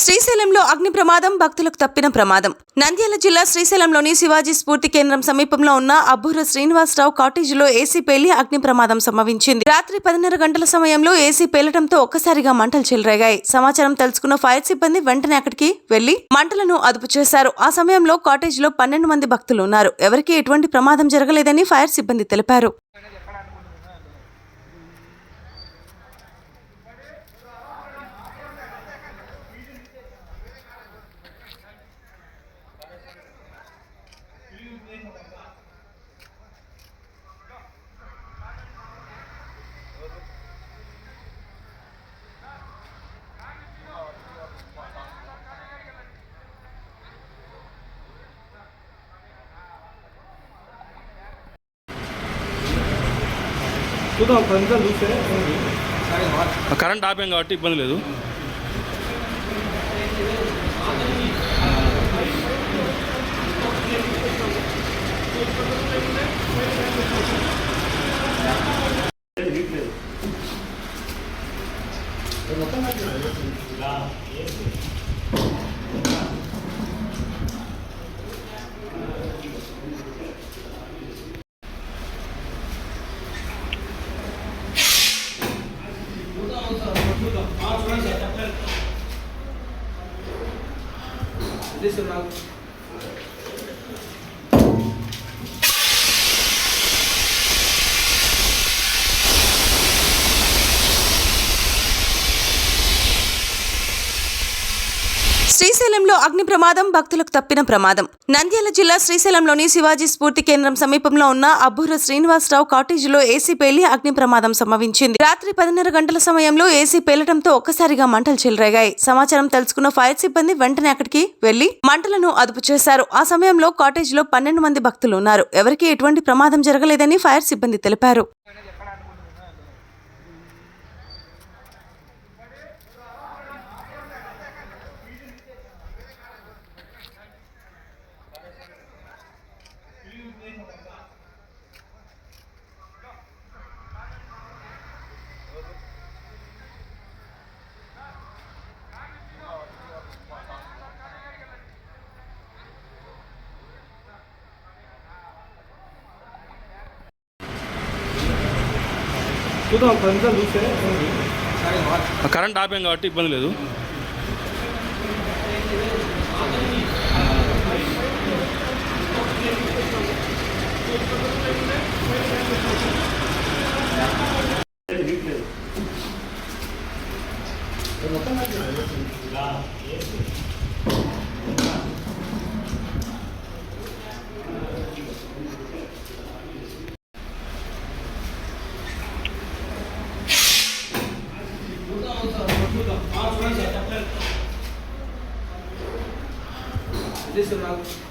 శ్రీశైలంలో అగ్ని ప్రమాదం, భక్తులకు తప్పిన ప్రమాదం. నంద్యాల జిల్లా శ్రీశైలంలోని శివాజీ స్ఫూర్తి కేంద్రం సమీపంలో ఉన్న అబ్బూర శ్రీనివాసరావు కాటేజీలో ఏసీ పేలి అగ్ని ప్రమాదం సంభవించింది. రాత్రి 10:30 గంటల సమయంలో ఏసీ పేలటంతో ఒక్కసారిగా మంటలు చెలరేగాయి. సమాచారం తెలుసుకున్న ఫైర్ సిబ్బంది వెంటనే అక్కడికి వెళ్లి మంటలను అదుపు చేశారు. ఆ సమయంలో కాటేజీలో 12 మంది భక్తులు ఉన్నారు. ఎవరికీ ఎటువంటి ప్రమాదం జరగలేదని ఫైర్ సిబ్బంది తెలిపారు. కరెంట్ ఆపాం కాబట్టి ఇబ్బంది లేదు. శ్రీశైలంలో అగ్ని ప్రమాదం, భక్తులకు తప్పిన ప్రమాదం. నంద్యాల జిల్లా శ్రీశైలంలోని శివాజీ స్ఫూర్తి కేంద్రం సమీపంలో ఉన్న అబ్బూర శ్రీనివాసరావు కాటేజీలో ఏసీ పేలి అగ్ని ప్రమాదం సంభవించింది. రాత్రి 10:30 గంటల సమయంలో ఏసీ పేలటంతో ఒక్కసారిగా మంటలు చెలరేగాయి. సమాచారం తెలుసుకున్న ఫైర్ సిబ్బంది వెంటనే అక్కడికి వెళ్లి మంటలను అదుపు చేశారు. ఆ సమయంలో కాటేజీలో 12 మంది భక్తులు ఉన్నారు. ఎవరికీ ఎటువంటి ప్రమాదం జరగలేదని ఫైర్ సిబ్బంది తెలిపారు. కరెంట్ ఆపాం కాబట్టి ఇబ్బంది లేదు. This is